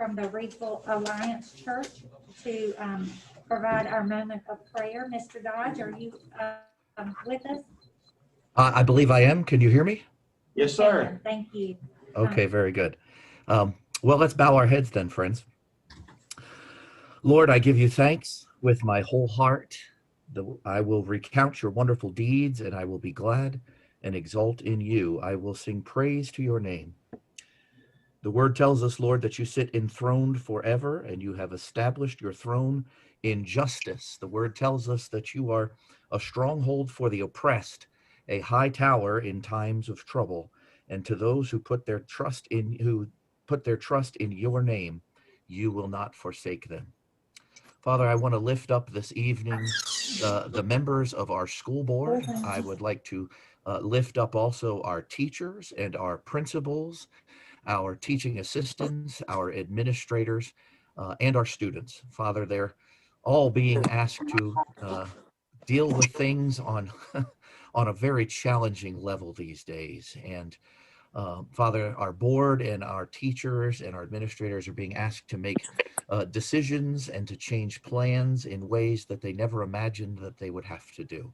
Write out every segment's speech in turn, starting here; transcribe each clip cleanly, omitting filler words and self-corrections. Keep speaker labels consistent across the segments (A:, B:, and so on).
A: from the Regional Alliance Church to provide our moment of prayer. Mr. Dodge, are you with us?
B: I believe I am. Can you hear me?
C: Yes, sir.
A: Thank you.
B: Okay, very good. Well, let's bow our heads then, friends. Lord, I give you thanks with my whole heart. I will recount your wonderful deeds, and I will be glad and exult in you. I will sing praise to your name. The word tells us, Lord, that you sit enthroned forever, and you have established your throne in justice. The word tells us that you are a stronghold for the oppressed, a high tower in times of trouble. And to those who put their trust in your name, you will not forsake them. Father, I want to lift up this evening the members of our school board. I would like to lift up also our teachers and our principals, our teaching assistants, our administrators, and our students. Father, they're all being asked to deal with things on on a very challenging level these days. And Father, our board and our teachers and our administrators are being asked to make decisions and to change plans in ways that they never imagined that they would have to do.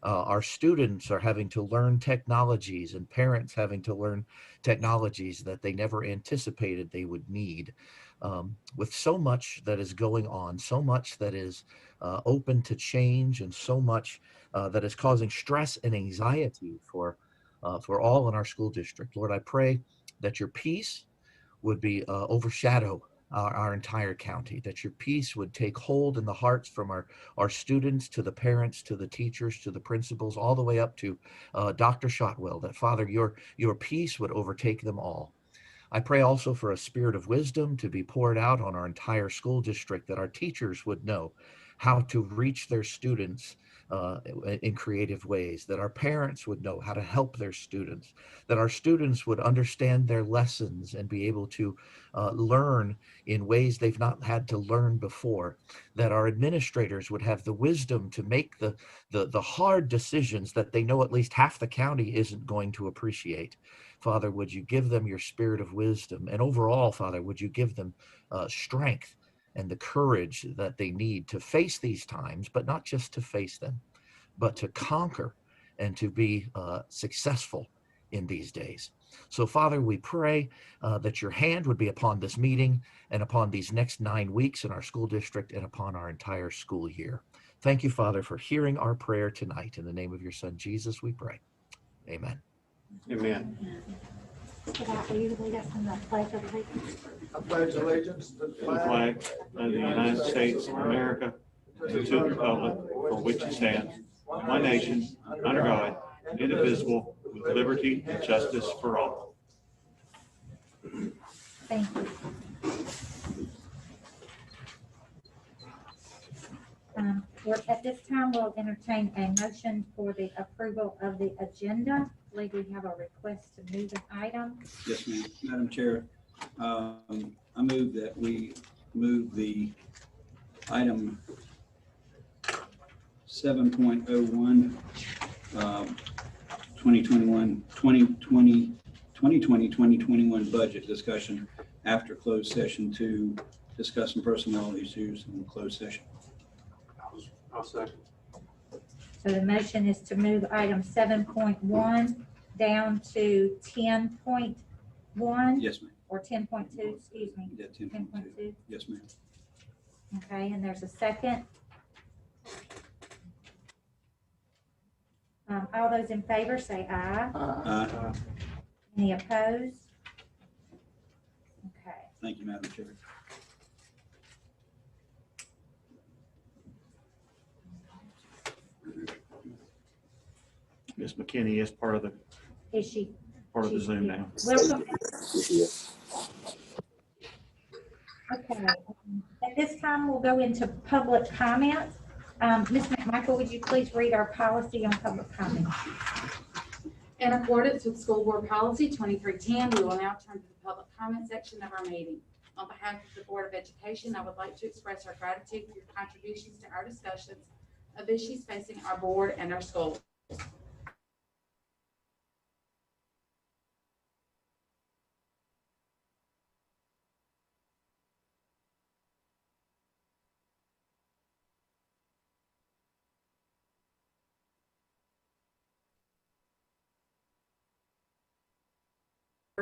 B: Our students are having to learn technologies, and parents having to learn technologies that they never anticipated they would need. With so much that is going on, so much that is open to change, and so much that is causing stress and anxiety for all in our school district. Lord, I pray that your peace would be overshadow our entire county, that your peace would take hold in the hearts from our students to the parents, to the teachers, to the principals, all the way up to Dr. Shotwell, that Father, your peace would overtake them all. I pray also for a spirit of wisdom to be poured out on our entire school district, that our teachers would know how to reach their students in creative ways, that our parents would know how to help their students, that our students would understand their lessons and be able to learn in ways they've not had to learn before, that our administrators would have the wisdom to make the hard decisions that they know at least half the county isn't going to appreciate. Father, would you give them your spirit of wisdom? And overall, Father, would you give them strength and the courage that they need to face these times, but not just to face them, but to conquer and to be successful in these days. So, Father, we pray that your hand would be upon this meeting and upon these next 9 weeks in our school district and upon our entire school year. Thank you, Father, for hearing our prayer tonight. In the name of your Son, Jesus, we pray. Amen.
C: Amen.
A: Will you lead us in the Pledge of Allegiance?
D: I pledge allegiance to
C: To the flag of the United States of America, and to the republic for which it stands, one nation, under God, indivisible, with liberty and justice for all.
A: Thank you. At this time, we'll entertain a motion for the approval of the agenda. I believe we have a request to move an item.
E: Yes, ma'am. Madam Chair, I move that we move the item 7.01, 2020-2021 budget discussion after closed session to discuss some personnel issues in closed session.
D: I'll second.
A: So the motion is to move item 7.1 down to 10.1.
E: Yes, ma'am.
A: Or 10.2, excuse me.
E: Yeah, 10.2. Yes, ma'am.
A: Okay, and there's a second. All those in favor say aye. Any opposed? Okay.
E: Thank you, Madam Chair.
C: Ms. McKinney is part of the
A: Is she?
C: the Zoom now.
A: Welcome. Okay. At this time, we'll go into public comments. Ms. McMichael, would you please read our policy on public comment?
F: In accordance with School Board Policy 2310, we will now turn to the public comment section of our meeting. On behalf of the Board of Education, I would like to express our gratitude for your contributions to our discussions of issues facing our board and our schools.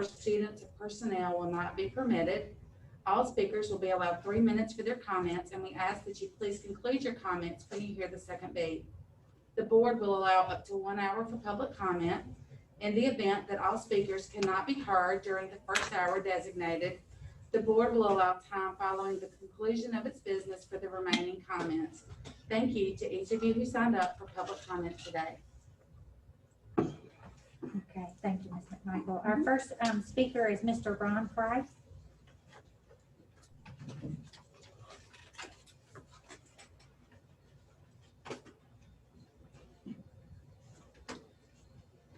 F: students or personnel will not be permitted. All speakers will be allowed 3 minutes for their comments, and we ask that you please conclude your comments when you hear the second beep. The board will allow up to 1 hour for public comment. In the event that all speakers cannot be heard during the first hour designated, the board will allow time following the conclusion of its business for the remaining comments. Thank you to each of you who signed up for public comment today.
A: Okay, thank you, Ms. McMichael. Our first speaker is Mr. Ron Price.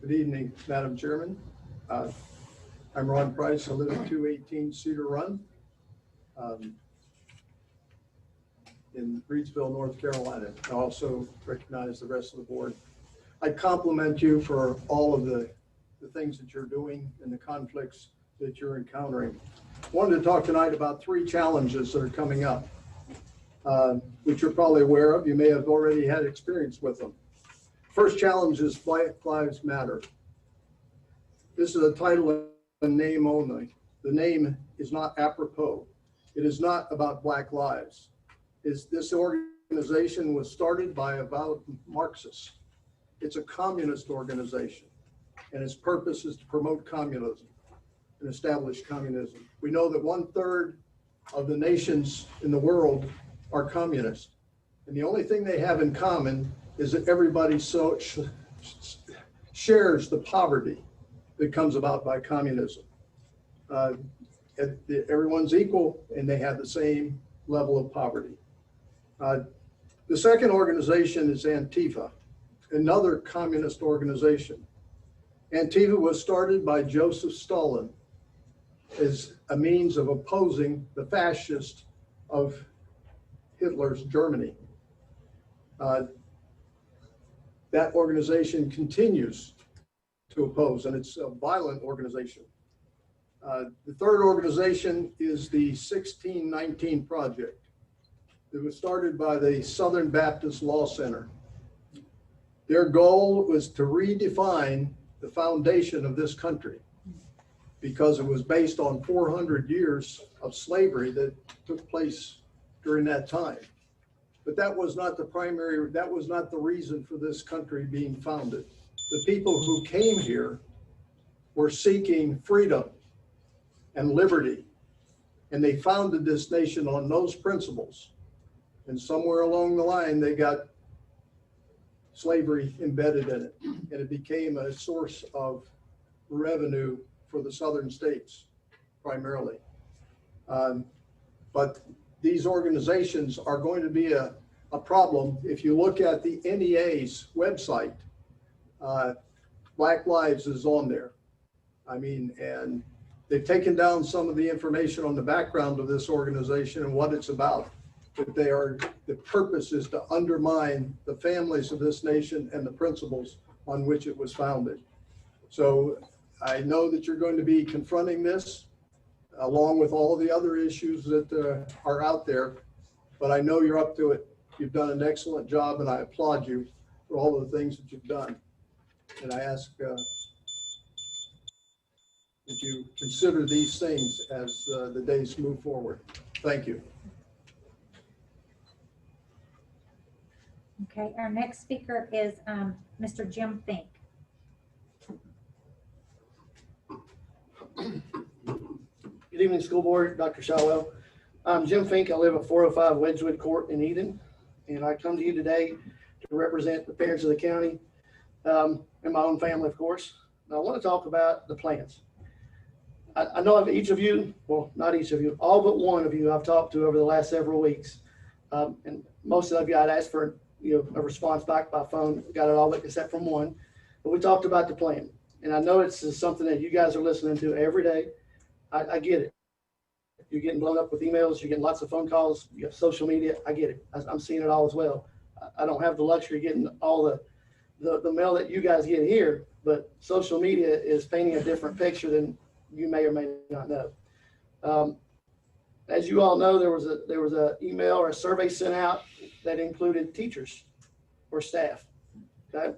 D: Good evening, Madam Chairman. I'm Ron Price. I live at 218 Cedar Run in Reedsville, North Carolina. I also recognize the rest of the board. I compliment you for all of the things that you're doing and the conflicts that you're encountering. I wanted to talk tonight about 3 challenges that are coming up, which you're probably aware of. You may have already had experience with them. First challenge is Black Lives Matter. This is a title and name only. The name is not apropos. It is not about Black lives. This organization was started by avowed Marxists. It's a communist organization, and its purpose is to promote communism and establish communism. We know that 1/3 of the nations in the world are communist, and the only thing they have in common is that everybody shares the poverty that comes about by communism. Everyone's equal and they have the same level of poverty. The second organization is Antifa, another communist organization. Antifa was started by Joseph Stalin as a means of opposing the fascists of Hitler's Germany. That organization continues to oppose, and it's a violent organization. The third organization is the 1619 Project. It was started by the Southern Baptist Law Center. Their goal was to redefine the foundation of this country because it was based on 400 years of slavery that took place during that time. But that was not the reason for this country being founded. The people who came here were seeking freedom and liberty, and they founded this nation on those principles. And somewhere along the line, they got slavery embedded in it, and it became a source of revenue for the southern states, primarily. But these organizations are going to be a problem. If you look at the NEA's website, Black Lives is on there. I mean, and they've taken down some of the information on the background of this organization and what it's about. But the purpose is to undermine the families of this nation and the principles on which it was founded. So I know that you're going to be confronting this along with all the other issues that are out there, but I know you're up to it. You've done an excellent job, and I applaud you for all of the things that you've done. And I ask that you consider these things as the days move forward. Thank you.
A: Okay, our next speaker is Mr. Jim Fink.
G: Good evening, school board, Dr. Shawwell. I'm Jim Fink. I live at 405 Wedgewood Court in Eden, and I come to you today to represent the parents of the county and my own family, of course. Now, I want to talk about the plans. I know of each of you, well, not each of you, all but one of you I've talked to over the last several weeks. And most of you I'd asked for a response back by phone, got it all except from one. But we talked about the plan. And I know it's something that you guys are listening to every day. I get it. You're getting blown up with emails. You're getting lots of phone calls. You have social media. I get it. I'm seeing it all as well. I don't have the luxury of getting all the mail that you guys get here, but social media is painting a different picture than you may or may not know. As you all know, there was a email or a survey sent out that included teachers or staff. Okay,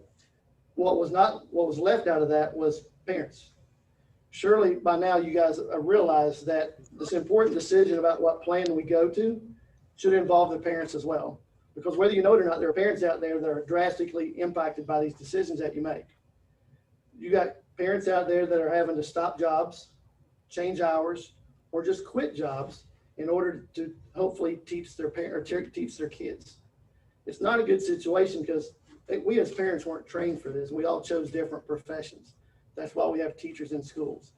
G: what was left out of that was parents. surely by now you guys realize that this important decision about what plan we go to should involve the parents as well. Because whether you know it or not, there are parents out there that are drastically impacted by these decisions that you make. You got parents out there that are having to stop jobs, change hours, or just quit jobs in order to hopefully teach their teach their kids. It's not a good situation because we as parents weren't trained for this. We all chose different professions. That's why we have teachers in schools.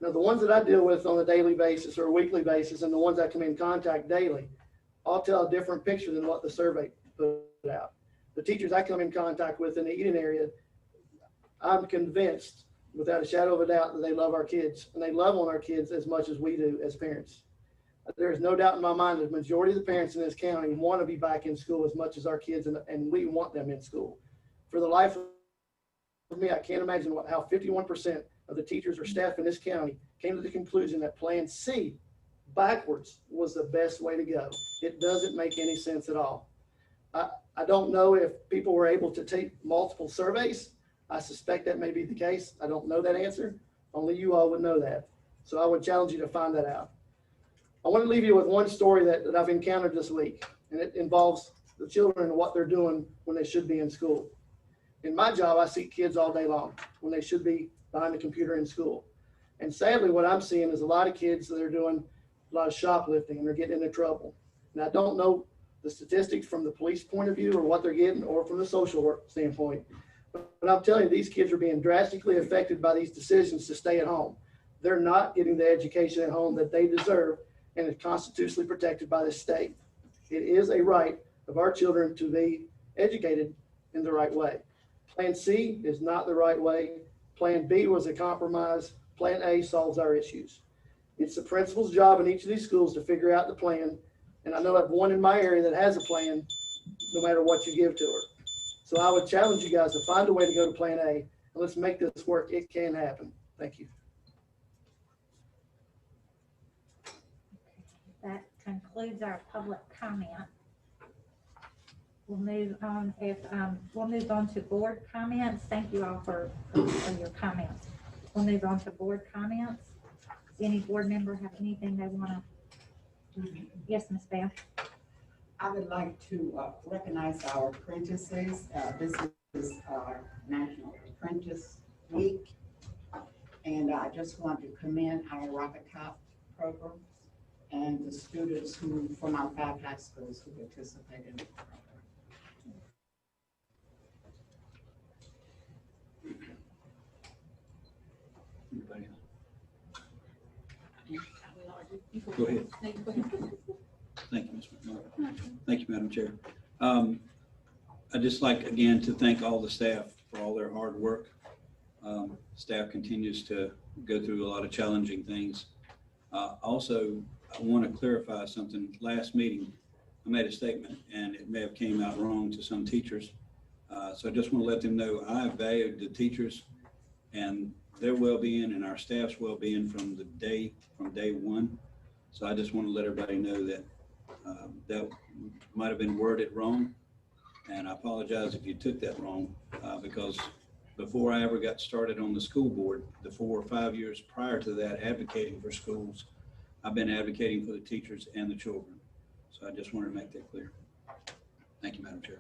G: Now, the ones that I deal with on a daily basis or a weekly basis and the ones I come in contact daily, I'll tell a different picture than what the survey put out. The teachers I come in contact with in the Eden area, I'm convinced without a shadow of a doubt that they love our kids and they love on our kids as much as we do as parents. There is no doubt in my mind that the majority of the parents in this county want to be back in school as much as our kids, and we want them in school. For the life of me, I can't imagine how 51% of the teachers or staff in this county came to the conclusion that Plan C backwards was the best way to go. It doesn't make any sense at all. I don't know if people were able to take multiple surveys. I suspect that may be the case. I don't know that answer. Only you all would know that. So I would challenge you to find that out. I want to leave you with one story that I've encountered this week, and it involves the children and what they're doing when they should be in school. In my job, I see kids all day long when they should be behind the computer in school. And sadly, what I'm seeing is a lot of kids that are doing a lot of shoplifting and they're getting into trouble. And I don't know the statistics from the police point of view or what they're getting or from the social work standpoint. But I'm telling you, these kids are being drastically affected by these decisions to stay at home. They're not getting the education at home that they deserve and is constitutionally protected by the state. It is a right of our children to be educated in the right way. Plan C is not the right way. Plan B was a compromise. Plan A solves our issues. It's the principal's job in each of these schools to figure out the plan. And I know I have one in my area that has a plan, no matter what you give to her. So I would challenge you guys to find a way to go to Plan A, and let's make this work. It can happen. Thank you.
A: That concludes our public comment. We'll move on to board comments. Thank you all for your comments. We'll move on to board comments. Does any board member have anything they want to? Yes, Ms. Beth.
H: I would like to recognize our apprentices. This is our National Apprentice Week. And I just want to commend our Rocket Top program and the students who, from our 5 high schools who participated in the program.
E: Anybody else? Go ahead. Thank you, Ms. McMurray. Thank you, Madam Chair. I'd just like, again, to thank all the staff for all their hard work. Staff continues to go through a lot of challenging things. Also, I want to clarify something. Last meeting, I made a statement, and it may have came out wrong to some teachers. So I just want to let them know I valued the teachers and their well-being and our staff's well-being from day one. So I just want to let everybody know that that might have been worded wrong, and I apologize if you took that wrong, because before I ever got started on the school board, the 4 or 5 years prior to that, advocating for schools, I've been advocating for the teachers and the children. So I just wanted to make that clear. Thank you, Madam Chair.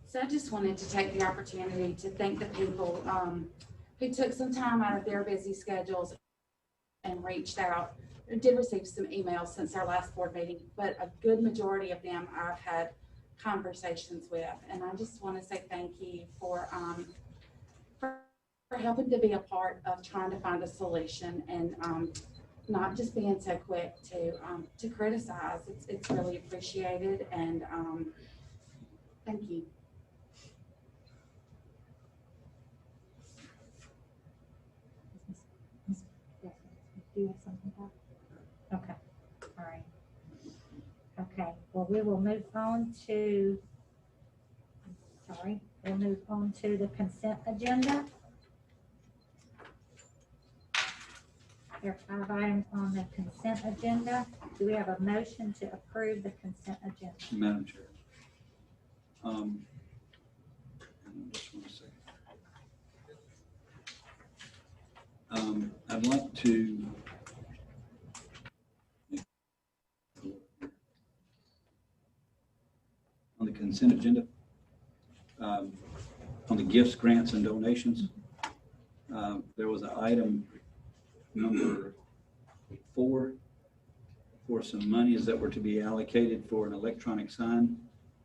F: So I just wanted to take the opportunity to thank the people who took some time out of their busy schedules and reached out. I did receive some emails since our last board meeting, but a good majority of them I've had conversations with. And I just want to say thank you for helping to be a part of trying to find a solution and not just being so quick to criticize. It's really appreciated, and thank you.
A: Do you have something else? Okay, all right. Okay, well, we will move on to, we'll move on to the consent agenda. There are 5 items on the consent agenda. Do we have a motion to approve the consent agenda?
E: Madam Chair. Just one second. I'd like to on the consent agenda, on the gifts, grants, and donations, there was an item number 4 for some monies that were to be allocated for an electronic sign.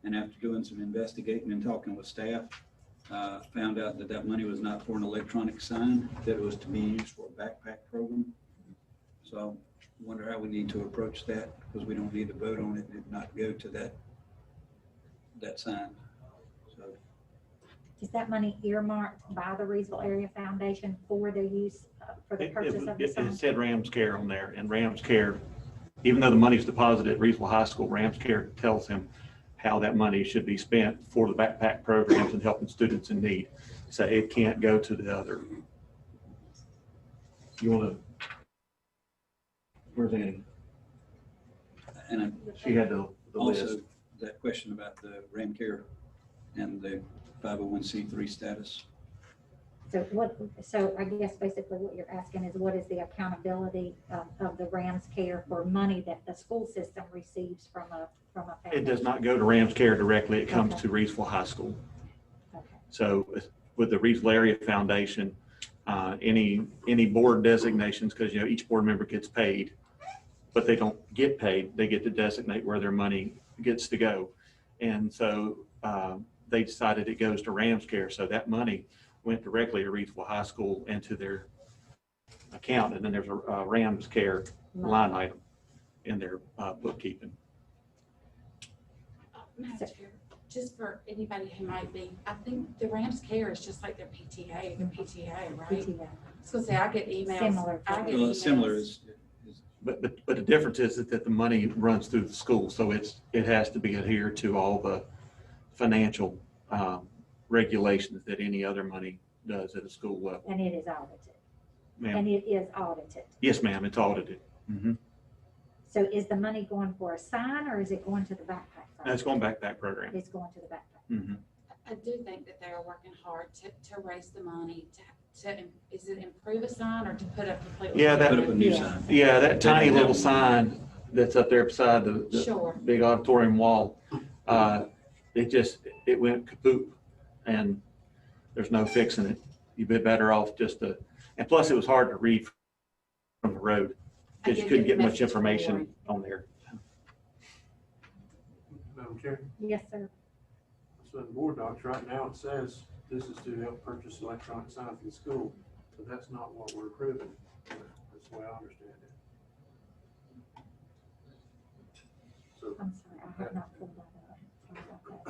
E: And after doing some investigating and talking with staff, found out that that money was not for an electronic sign, that it was to be used for a backpack program. So I wonder how we need to approach that, because we don't need to vote on it and it not go to that sign. So
A: Is that money earmarked by the Reedsville Area Foundation for the use, for the purchase of the
C: It
A: sign?
C: said Rams Care on there, and Rams Care, even though the money's deposited at Reedsville High School, Rams Care tells him how that money should be spent for the backpack programs and helping students in need. So it can't go to the other. You want to? Where's Annie?
E: And
C: She had the list.
E: also that question about the Ram Care and the 501c3 status.
A: So I guess basically what you're asking is what is the accountability of the Rams Care for money that the school system receives from a
C: It
A: foundation?
C: does not go to Rams Care directly. It comes
A: Okay.
C: to Reedsville High School.
A: Okay.
C: So with the Reedsville Area Foundation, any board designations, because each board member gets paid, but they don't get paid. They get to designate where their money gets to go, and so they decided it goes to Rams Care. So that money went directly to Reedsville High School into their account, and then there's a Rams Care line item in their bookkeeping.
F: Madam Chair, just for anybody who might be, I think the Rams Care is just like their PTA, right?
A: PTA.
F: So say I get emails.
A: Similar to
F: I get
E: Well, similar
F: emails.
E: is
C: But the difference is that the money runs through the school, so it has to be adhered to all the financial regulations that any other money does at a school level.
A: And it is audited.
C: Ma'am?
A: And it is audited.
C: Yes, ma'am, it's audited.
A: So is the money going for a sign or is it going to the backpack?
C: And it's going backpack program.
A: It's going to the backpack.
C: Mhm.
F: I do think that they're working hard to raise the money to, is it improve a sign or to put up completely?
C: Yeah, that-
E: put up a new
A: Yeah.
E: sign.
C: Yeah, that tiny little sign that's up there beside the
F: Sure.
C: big auditorium wall, it went kaput, and there's no fixing it. You'd be better off and plus it was hard to read from the road,
F: I
C: because you
F: did
C: couldn't
F: get
C: get
F: the
C: much
F: message from
C: information
F: Lori.
C: on there.
I: Madam Chair,
A: Yes, sir.
I: so the board docs, right now it says this is to help purchase electronic signs for the school, but that's not what we're approving. That's the way I understand it. So,
A: I'm sorry, I have not pulled that up. Sorry about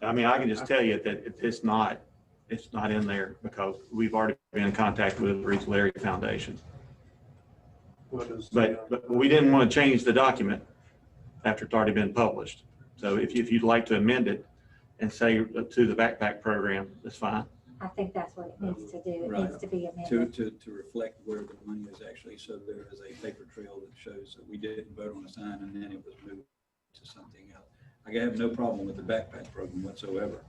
A: that.
C: I mean, I can just tell you that it's not in there, because we've already been in contact with the Reedsville Area Foundation.
I: what is?
C: But we didn't want to change the document after it's already been published. So if you'd like to amend it and say to the backpack program, that's fine.
A: I think that's what it needs to do. It
E: Right.
A: needs to be
E: To,
A: amended.
E: to reflect where the money is actually, so there is a paper trail that shows that we didn't vote on a sign and then it was moved to something else. I have no problem with the backpack program whatsoever.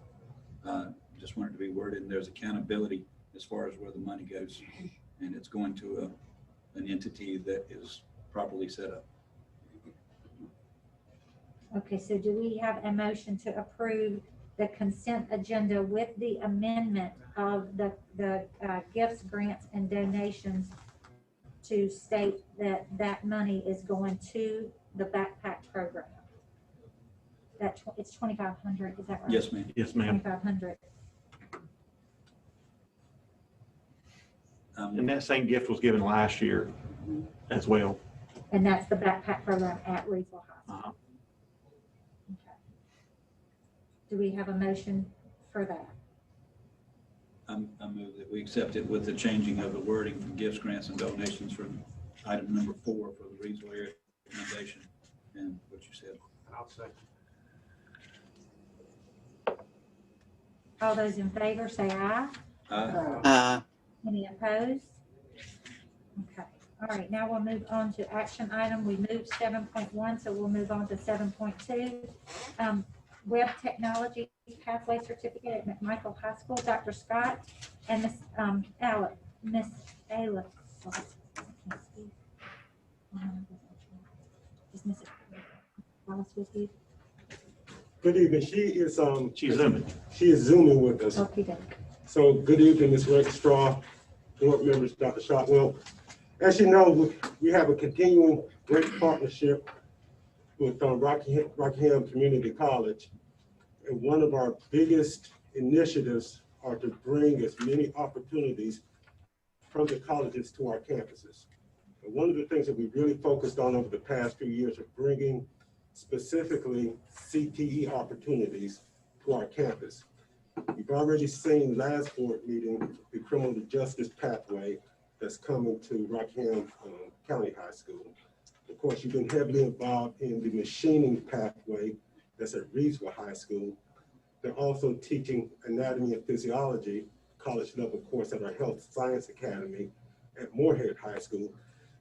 E: Just want it to be worded, and there's accountability as far as where the money goes, and it's going to an entity that is properly set up.
A: Okay, so do we have a motion to approve the consent agenda with the amendment of the gifts, grants, and donations to state that money is going to the backpack program? It's 2,500, is that right?
E: Yes, ma'am.
C: Yes, ma'am.
A: 2,500.
C: And that same gift was given last year as well.
A: And that's the backpack program at Reedsville High School.
C: Uh-huh.
A: Okay. Do we have a motion for that?
E: I move that we accept it with the changing of the wording from gifts, grants, and donations from item number 4 for the Reedsville Area Foundation and what you said.
I: I'll second.
A: All those in favor say aye. Any opposed? Okay, all right, now we'll move on to action item. We moved 7.1, so we'll move on to 7.2. Web Technology Pathway Certificate at McMichael High School, Dr. Scott and Miss Ayla. Is Miss Alice with you?
J: Good evening. She is
C: She's zooming.
J: she is zooming with us.
A: Okay, then.
J: So good evening, Ms. Registrar, board members, Dr. Shotwell. As you know, we have a continuing great partnership with Rockingham Community College. And one of our biggest initiatives are to bring as many opportunities from the colleges to our campuses. And one of the things that we really focused on over the past few years are bringing specifically CTE opportunities to our campus. We've already seen last board meeting, the criminal justice pathway that's coming to Rockingham County High School. Of course, you've been heavily involved in the machining pathway that's at Reedsville High School. They're also teaching anatomy and physiology, college level course at our Health Science Academy at Moorhead High School.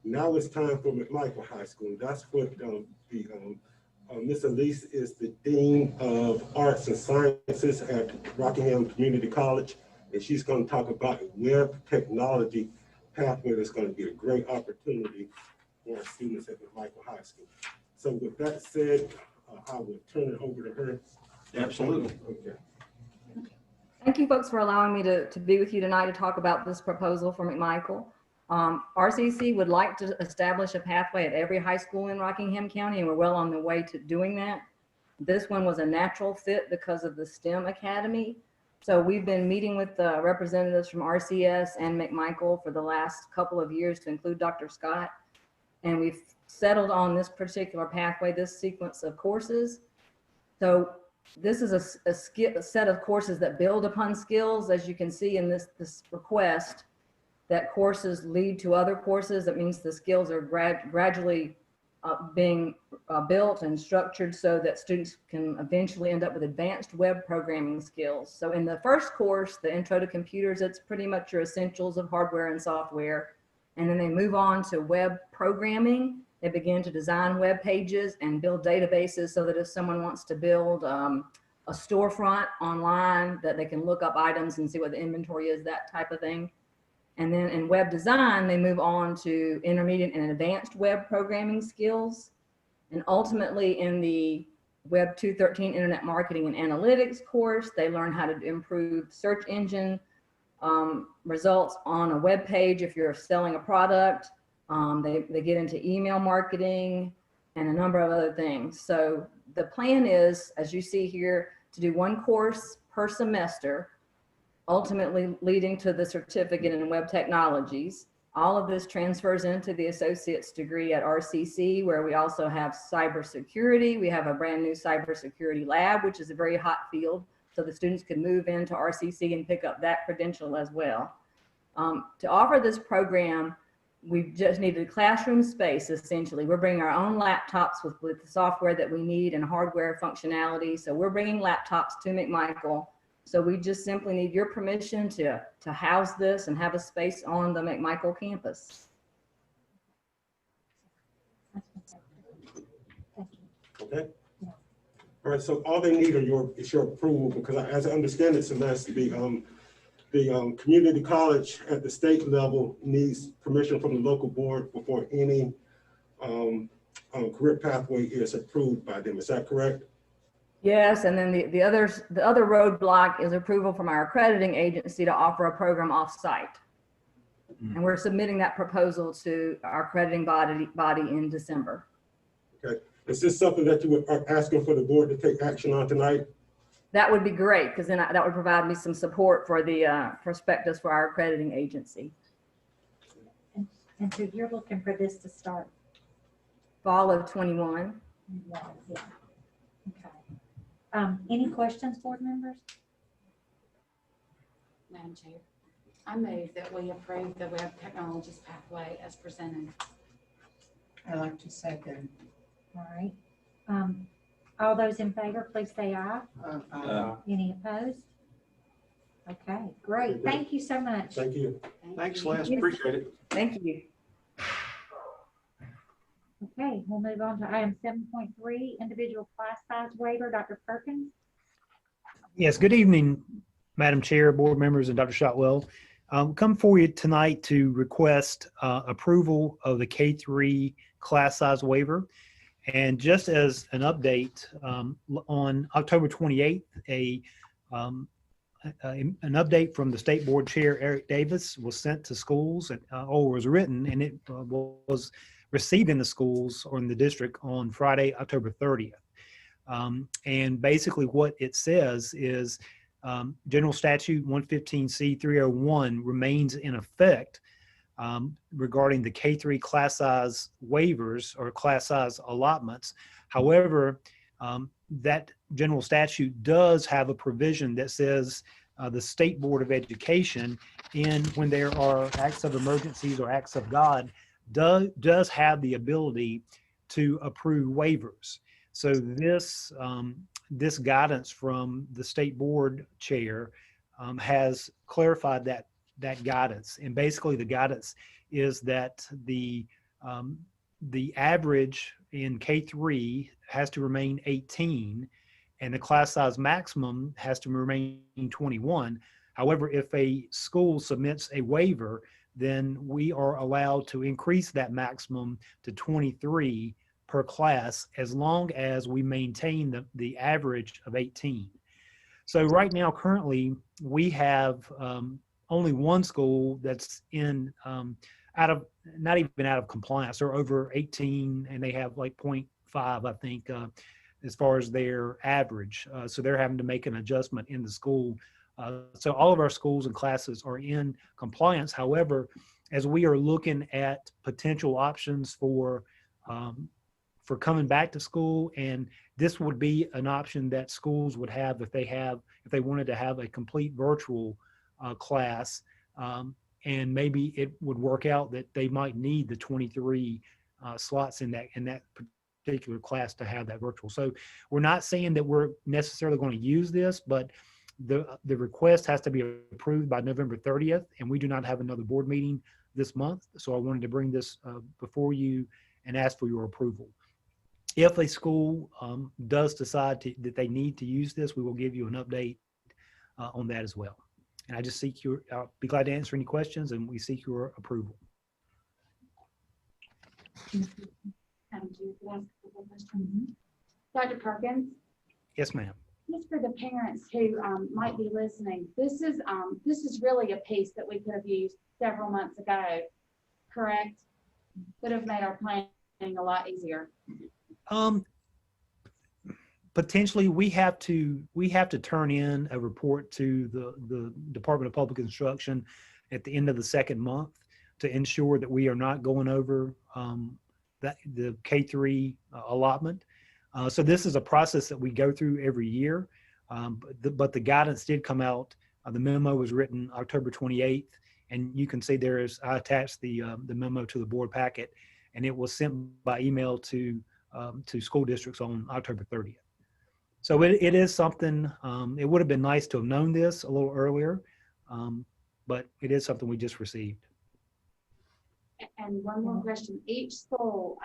J: Now it's time for McMichael High School. That's what Ms. Elise is the Dean of Arts and Sciences at Rockingham Community College, and she's going to talk about a web technology pathway that's going to be a great opportunity for our students at McMichael High School. So with that said, I will turn it over to her.
C: Absolutely.
J: Okay.
K: Thank you folks for allowing me to be with you tonight to talk about this proposal for McMichael. RCC would like to establish a pathway at every high school in Rockingham County, and we're well on the way to doing that. This one was a natural fit because of the STEM Academy. So we've been meeting with the representatives from RCS and McMichael for the last couple of years to include Dr. Scott. And we've settled on this particular pathway, this sequence of courses. So this is a set of courses that build upon skills. As you can see in this request, that courses lead to other courses. That means the skills are gradually being built and structured so that students can eventually end up with advanced web programming skills. So in the first course, the Intro to Computers, it's pretty much your essentials of hardware and software. And then they move on to web programming. They begin to design web pages and build databases so that if someone wants to build a storefront online, that they can look up items and see what the inventory is, that type of thing. And then in web design, they move on to intermediate and advanced web programming skills. And ultimately in the Web 213 Internet Marketing and Analytics course, they learn how to improve search engine results on a web page if you're selling a product. They get into email marketing and a number of other things. So the plan is, as you see here, to do one course per semester, ultimately leading to the certificate in web technologies. All of this transfers into the associate's degree at RCC, where we also have cybersecurity. We have a brand new cybersecurity lab, which is a very hot field. So the students can move into RCC and pick up that credential as well. To offer this program, we just needed classroom space, essentially. We're bringing our own laptops with the software that we need and hardware functionality. So we're bringing laptops to McMichael. So we just simply need your permission to house this and have a space on the McMichael campus.
J: Okay. All right. So all they need is your approval, because as I understand it, Celeste, the community college at the state level needs permission from the local board before any career pathway is approved by them. Is that correct?
K: Yes, and then the other roadblock is approval from our accrediting agency to offer a program off-site. And we're submitting that proposal to our accrediting body in December.
J: Okay. Is this something that you are asking for the board to take action on tonight?
K: That would be great, because then that would provide me some support for the prospectus for our accrediting agency.
A: And so you're looking for this to start?
K: Fall of 21.
A: Yeah. Okay. Any questions, board members?
F: Madam Chair, I move that we approve the web technologies pathway as presented.
H: I'd like to second.
A: All right. All those in favor, please say aye. Any opposed? Okay, great. Thank you so much.
J: Thank you.
C: Thanks, Les. Appreciate it.
K: Thank you.
A: Okay, we'll move on to item 7.3, individual class size waiver. Dr. Perkins?
L: Yes, good evening, Madam Chair, board members, and Dr. Shotwell. Come for you tonight to request approval of the K-3 class size waiver. And just as an update, on October 28th, an update from the State Board Chair, Eric Davis, was sent to schools, or was written, and it was received in the schools or in the district on Friday, October 30th. And basically what it says is General Statute 115C 301 remains in effect regarding the K-3 class size waivers or class size allotments. However, that general statute does have a provision that says the State Board of Education, when there are acts of emergencies or acts of God, does have the ability to approve waivers. So this guidance from the State Board Chair has clarified that guidance. And basically the guidance is that the average in K-3 has to remain 18 and the class size maximum has to remain 21. However, if a school submits a waiver, then we are allowed to increase that maximum to 23 per class as long as we maintain the average of 18. So right now, currently, we have only one school that's in not even out of compliance. They're over 18 and they have like 0.5, I think, as far as their average. So they're having to make an adjustment in the school. So all of our schools and classes are in compliance. However, as we are looking at potential options for coming back to school, and this would be an option that schools would have if they wanted to have a complete virtual class, and maybe it would work out that they might need the 23 slots in that particular class to have that virtual. So we're not saying that we're necessarily going to use this, but the request has to be approved by November 30th, and we do not have another board meeting this month. So I wanted to bring this before you and ask for your approval. If a school does decide that they need to use this, we will give you an update on that as well. And I just seek I'll be glad to answer any questions, and we seek your approval.
F: Dr. Perkins?
L: Yes, ma'am.
F: Just for the parents who might be listening, this is really a piece that we could have used several months ago, correct? Could have made our planning a lot easier.
L: Potentially, we have to turn in a report to the Department of Public Instruction at the end of the second month to ensure that we are not going over the K-3 allotment. So this is a process that we go through every year, but the guidance did come out. The memo was written October 28th, and you can see I attached the memo to the board packet, and it was sent by email to school districts on October 30th. So it is something, it would have been nice to have known this a little earlier, but it is something we just received.
F: And one more question, each school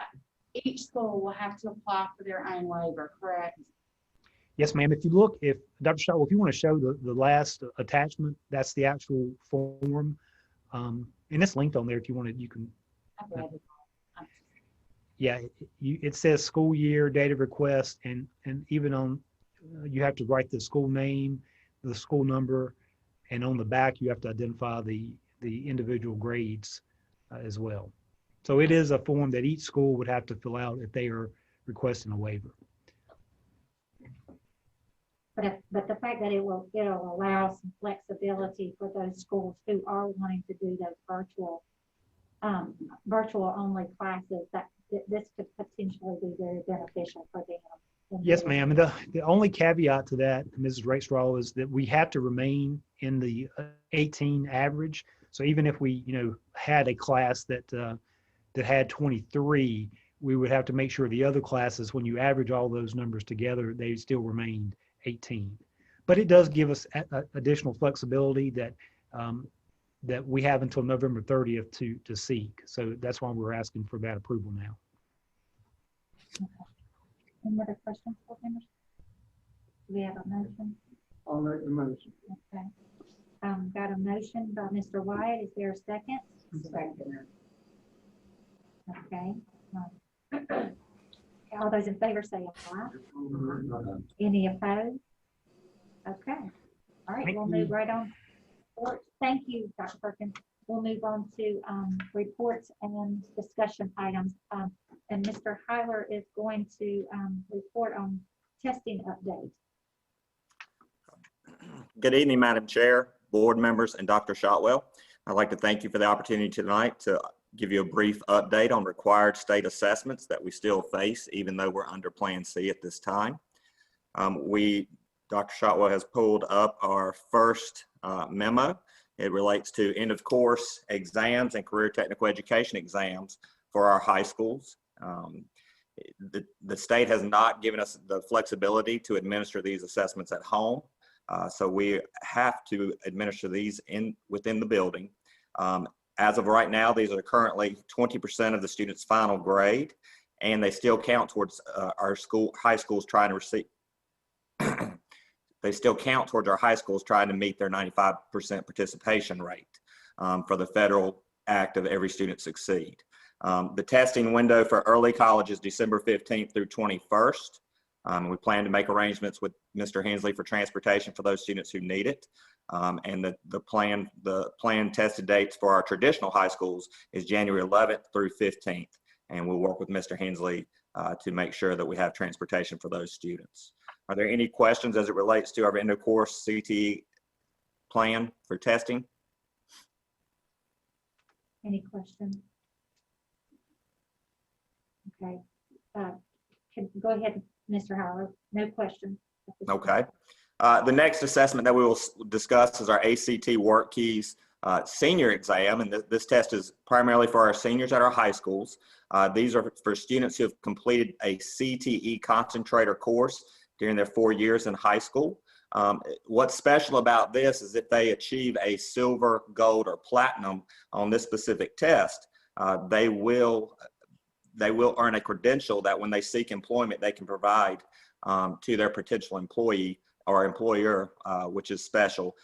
F: will have to apply for their own waiver, correct?
L: Yes, ma'am. If Dr. Shotwell, if you want to show the last attachment, that's the actual form. And it's linked on there if you want to, you can. Yeah, it says school year, date of request, and even on, you have to write the school name, the school number, and on the back you have to identify the individual grades as well. So it is a form that each school would have to fill out if they are requesting a waiver.
A: But the fact that it'll allow some flexibility for those schools who are wanting to do those virtual only classes, that this could potentially be very beneficial for them.
L: Yes, ma'am. And the only caveat to that, Mrs. Rakestraw, is that we have to remain in the 18 average. So even if we, had a class that had 23, we would have to make sure the other classes, when you average all those numbers together, they still remained 18. But it does give us additional flexibility that we have until November 30th to seek. So that's why we're asking for that approval now.
A: Any other questions, board members? Do we have a motion?
J: I'll make the motion.
A: Okay. Got a motion by Mr. Wyatt. Is there a second?
H: Second.
A: Okay. All those in favor say aye. Any opposed? Okay. All right,
L: Thank
A: we'll
L: you.
A: move right on. Thank you, Dr. Perkins. We'll move on to reports and discussion items. And Mr. Hyler is going to report on testing update.
M: Good evening, Madam Chair, board members, and Dr. Shotwell. I'd like to thank you for the opportunity tonight to give you a brief update on required state assessments that we still face, even though we're under Plan C at this time. Dr. Shotwell has pulled up our first memo. It relates to end of course exams and career technical education exams for our high schools. The state has not given us the flexibility to administer these assessments at home. So we have to administer these within the building. As of right now, these are currently 20% of the student's final grade, and they still count towards our high schools trying to receive. They still count towards our high schools trying to meet their 95% participation rate for the federal act of Every Student Succeed. The testing window for early college is December 15th through 21st. We plan to make arrangements with Mr. Hensley for transportation for those students who need it. And the planned tested dates for our traditional high schools is January 11th through 15th. And we'll work with Mr. Hensley to make sure that we have transportation for those students. Are there any questions as it relates to our end of course CTE plan for testing?
A: Any questions? Okay. Go ahead, Mr. Howard. No questions.
M: Okay. The next assessment that we will discuss is our ACT Work Keys senior exam, and this test is primarily for our seniors at our high schools. These are for students who have completed a CTE concentrator course during their 4 years in high school. What's special about this is if they achieve a silver, gold, or platinum on this specific test, they will earn a credential that when they seek employment, they can provide to their potential employee or employer, which is special.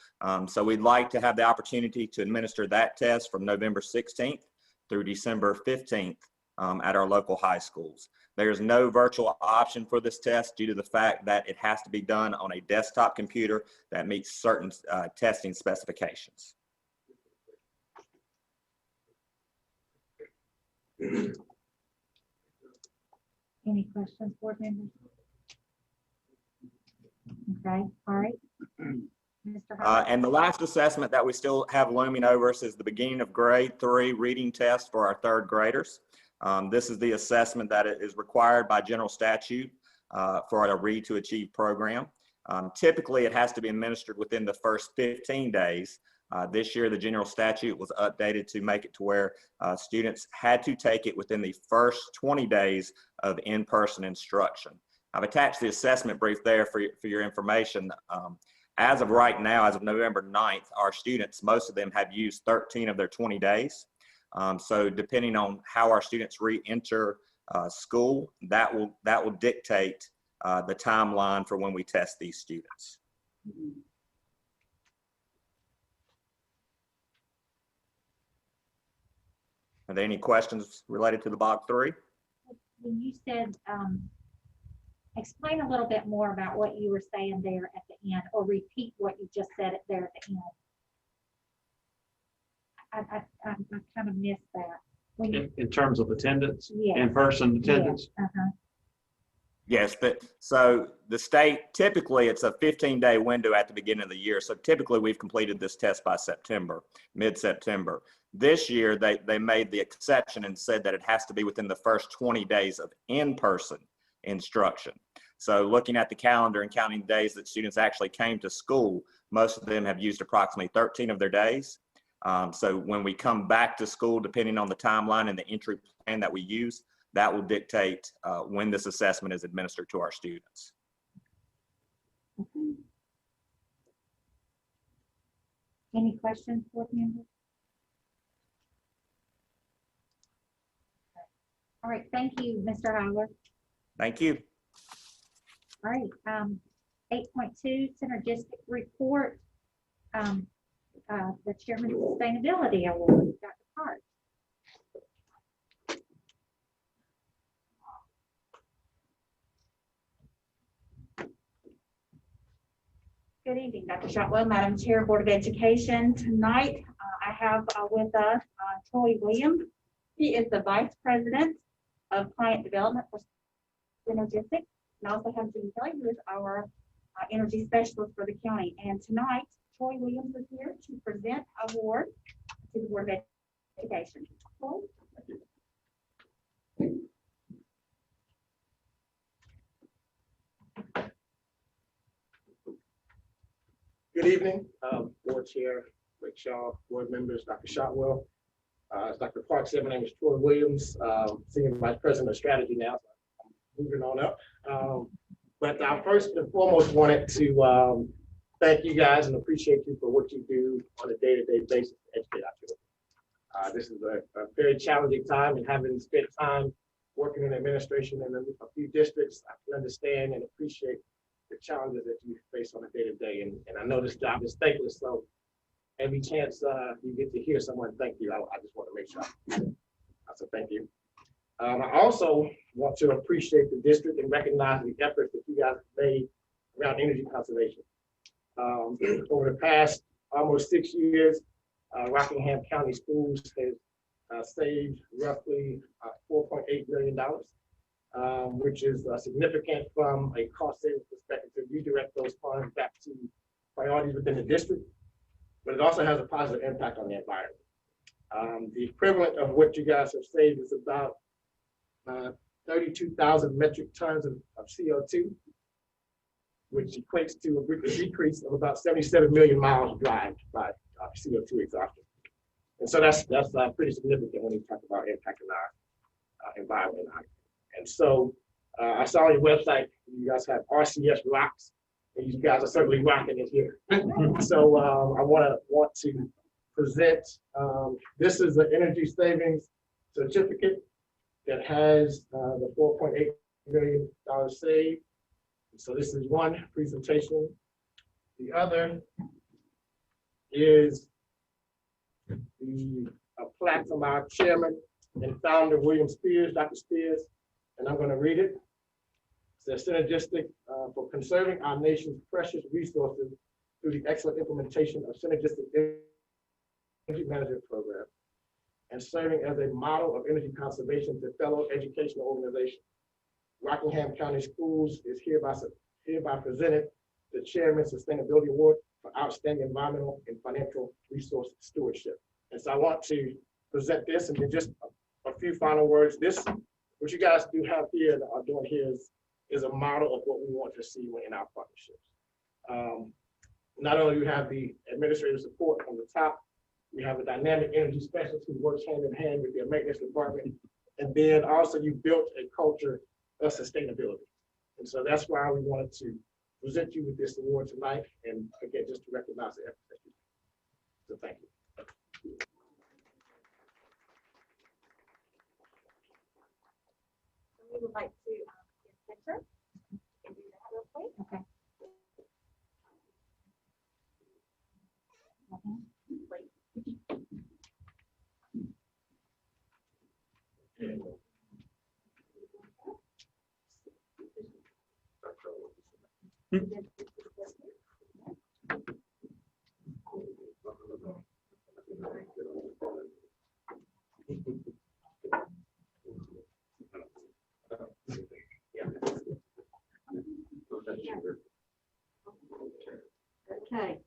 M: So we'd like to have the opportunity to administer that test from November 16th through December 15th at our local high schools. There's no virtual option for this test due to the fact that it has to be done on a desktop computer that meets certain testing specifications.
A: Any questions, board members? Okay, all right. Mr. Howard?
M: And the last assessment that we still have looming over us is the beginning of grade 3 reading test for our 3rd graders. This is the assessment that is required by general statute for a Read to Achieve program. Typically, it has to be administered within the first 15 days. This year, the general statute was updated to make it to where students had to take it within the first 20 days of in-person instruction. I've attached the assessment brief there for your information. As of right now, as of November 9th, our students, most of them have used 13 of their 20 days. So depending on how our students re-enter school, that will dictate the timeline for when we test these students. Are there any questions related to the BOG 3?
A: When you said, explain a little bit more about what you were saying there at the end, or repeat what you just said there at the end. I kind of missed that. When you,
I: In terms of attendance,
A: yeah.
I: in-person attendance.
A: Yeah.
M: Yes, so the state, typically it's a 15-day window at the beginning of the year. So typically we've completed this test by September, mid-September. This year they made the exception and said that it has to be within the first 20 days of in-person instruction. So looking at the calendar and counting days that students actually came to school, most of them have used approximately 13 of their days. So when we come back to school, depending on the timeline and the entry plan that we use, that will dictate when this assessment is administered to our students.
A: Okay. Any questions, board members? All right, thank you, Mr. Howler.
M: Thank you.
A: All right, 8.2, synergistic report. The Chairman Sustainability Award, Dr. Hart.
N: Good evening, Dr. Shotwell, Madam Chair, Board of Education. Tonight, I have with us Troy Williams. He is the Vice President of Client Development for Synergistic. And also have Jean Kelly, who is our Energy Specialist for the county. And tonight, Troy Williams is here to present award to the Board of Education. Troy?
O: Good evening, Board Chair, Rick Shaw, Board members, Dr. Shotwell. As Dr. Clark said, my name is Troy Williams, Senior Vice President of Strategy now, so I'm moving on up. But I first and foremost wanted to thank you guys and appreciate you for what you do on a day-to-day basis to educate our children. This is a very challenging time, and having spent time working in administration in a few districts, I can understand and appreciate the challenges that you face on a day-to-day. And I know this job is thankless, so every chance you get to hear someone thank you, I just want to make sure I say thank you. I also want to appreciate the district and recognize the efforts that you guys have made around energy conservation. Over the past almost 6 years, Rockingham County Schools has saved roughly $4.8 billion. Which is significant from a cost savings perspective to redirect those funds back to priorities within the district, but it also has a positive impact on the environment. The equivalent of what you guys have saved is about 32,000 metric tons of CO2, which equates to a decrease of about 77 million miles drive by CO2 exhaustion. And so that's pretty significant when you talk about impacting our environment. And so I saw on your website, you guys have RCS rocks, and you guys are certainly rocking it here. So I want to present, this is the energy savings certificate that has the $4.8 million saved. So this is one presentation. The other is the plaque from our chairman and founder, William Spears, Dr. Spears. And I'm going to read it. It says, synergistic for conserving our nation's precious resources through the excellent implementation of synergistic energy management program and serving as a model of energy conservation to fellow educational organizations. Rockingham County Schools is hereby presented the Chairman's Sustainability Award for outstanding environmental and financial resource stewardship. And so I want to present this, and then just a few final words. What you guys do have here, are doing here is a model of what we want to see in our partnerships. Not only do we have the administrative support on the top, we have a dynamic energy specialist who works hand in hand with their maintenance department. And then also you built a culture of sustainability. And so that's why we wanted to present you with this award tonight. And again, just to recognize the effort that you do. So thank you.
N: We would like to get a picture. Can do that real quick.
A: Okay.
P: Okay.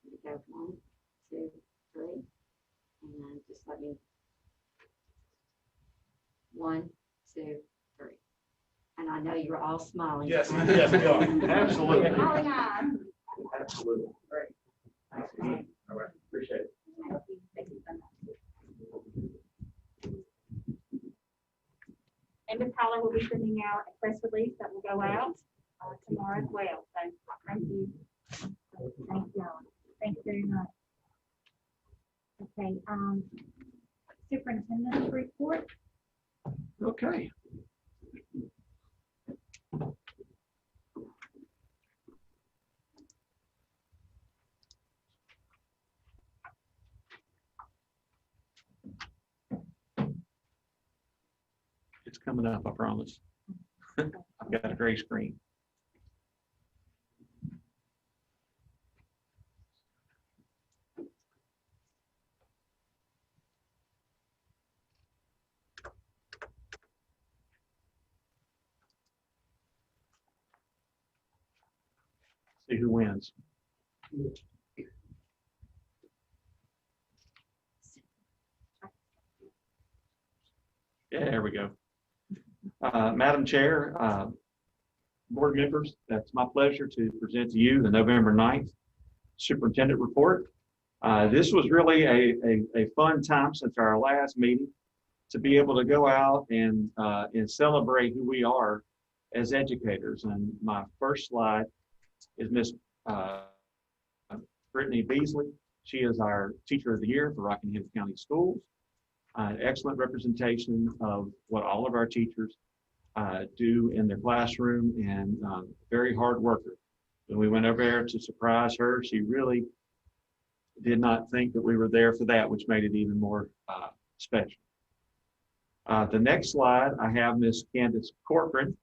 P: You go 1, 2, 3, and then just let me. 1, 2, 3. And I know you're all smiling.
O: Yes, yes, we are. Absolutely.
P: Smiling eyes.
O: Absolutely. Great. Thanks. All right. Appreciate it.
N: Thank you so much. And Ms. Holler will be sending out a press release that will go out tomorrow as well. So thank you.
A: Thank y'all. Thank you very much. Okay, Superintendent's report.
I: Okay.
C: It's coming up, I promise. I've got a gray screen. See who wins. Yeah, there we go. Madam Chair, board members, that's my pleasure to present to you the November 9th Superintendent Report. This was really a fun time since our last meeting to be able to go out and celebrate who we are as educators. And my first slide is Miss Brittany Beasley. She is our Teacher of the Year for Rockingham County Schools. Excellent representation of what all of our teachers do in their classroom, and very hard worker. When we went over there to surprise her, she really did not think that we were there for that, which made it even more special. The next slide, I have Miss Candace Corcoran,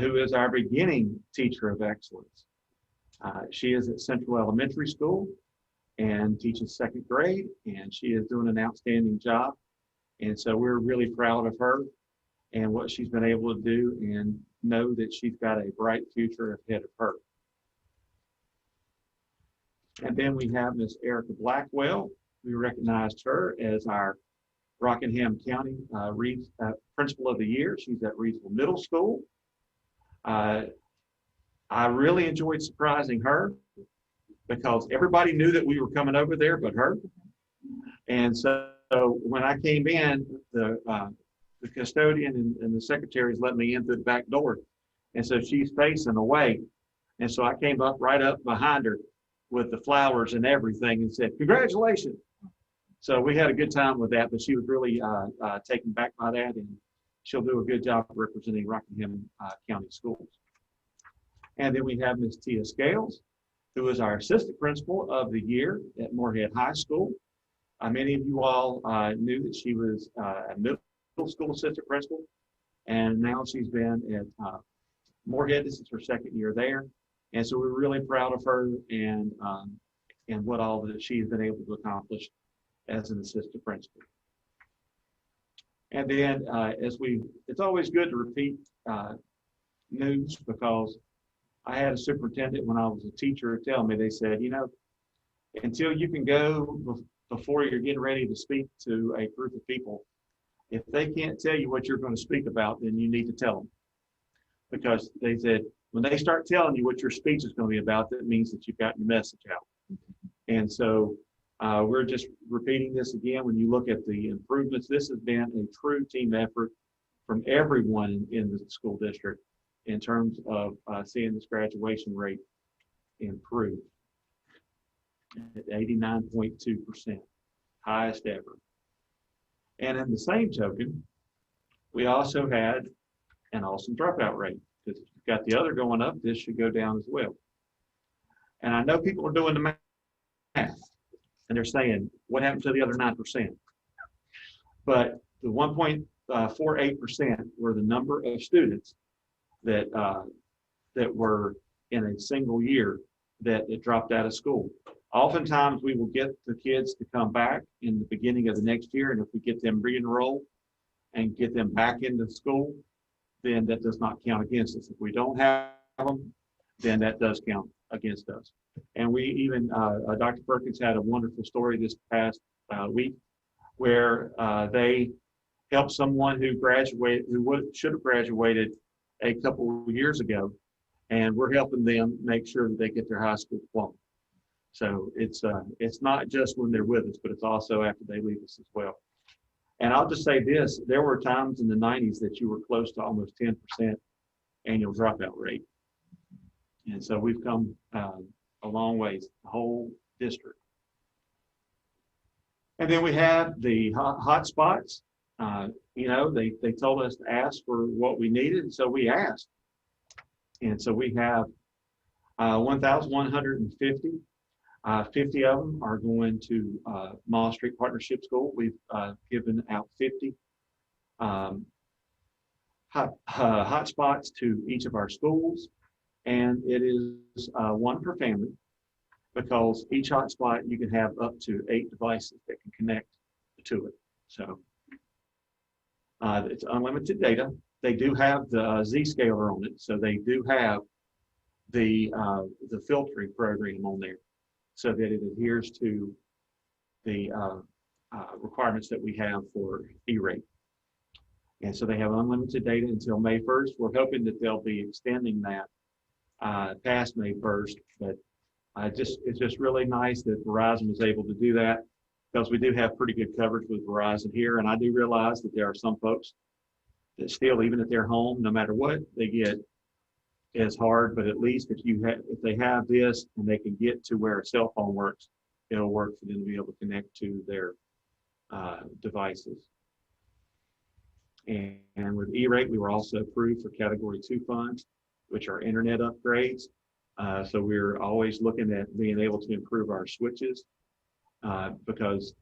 C: who is our beginning Teacher of Excellence. She is at Central Elementary School and teaches second grade, and she is doing an outstanding job. And so we're really proud of her and what she's been able to do, and know that she's got a bright future ahead of her. And then we have Miss Erica Blackwell. We recognized her as our Rockingham County Principal of the Year. She's at Reedsville Middle School. I really enjoyed surprising her because everybody knew that we were coming over there but her. And so when I came in, the custodian and the secretaries let me in through the back door. And so she's facing away. And so I came right up behind her with the flowers and everything and said, "Congratulations." So we had a good time with that, but she was really taken back by that, and she'll do a good job representing Rockingham County Schools. And then we have Ms. Tia Scales, who is our Assistant Principal of the Year at Moorhead High School. Many of you all knew that she was a middle school assistant principal, and now she's been at Moorhead. This is her second year there. And so we're really proud of her and what all that she's been able to accomplish as an assistant principal. And then it's always good to repeat news, because I had a superintendent when I was a teacher tell me, they said, until you can go before you're getting ready to speak to a group of people, if they can't tell you what you're going to speak about, then you need to tell them. Because they said, when they start telling you what your speech is going to be about, that means that you've gotten your message out. And so we're just repeating this again. When you look at the improvements, this has been a true team effort from everyone in the school district in terms of seeing this graduation rate improve at 89.2%, highest ever. And in the same token, we also had an awesome dropout rate, because if you've got the other going up, this should go down as well. And I know people are doing the math, and they're saying, what happened to the other 9%? But the 1.48% were the number of students that were in a single year that dropped out of school. Oftentimes we will get the kids to come back in the beginning of the next year, and if we get them re-enrolled and get them back into school, then that does not count against us. If we don't have them, then that does count against us. And we even, Dr. Perkins had a wonderful story this past week where they helped someone who should have graduated a couple of years ago, and we're helping them make sure that they get their high school diploma. So it's not just when they're with us, but it's also after they leave us as well. And I'll just say this, there were times in the 90s that you were close to almost 10% annual dropout rate. And so we've come a long ways, the whole district. And then we have the hot spots. They told us to ask for what we needed, and so we asked. And so we have 1,150. 50 of them are going to Mall Street Partnership School. We've given out 50 hotspots to each of our schools, and it is one per family, because each hotspot you can have up to 8 devices that can connect to it. So it's unlimited data. They do have the Zscaler on it, so they do have the filtering program on there, so that it adheres to the requirements that we have for E-rate. And so they have unlimited data until May 1st. We're hoping that they'll be extending that past May 1st, but it's just really nice that Verizon was able to do that, because we do have pretty good coverage with Verizon here. And I do realize that there are some folks that still, even at their home, no matter what they get, is hard. But at least if they have this and they can get to where a cell phone works, it'll work for them to be able to connect to their devices. And with E-rate, we were also approved for Category 2 funds, which are internet upgrades. So we're always looking at being able to improve our switches, because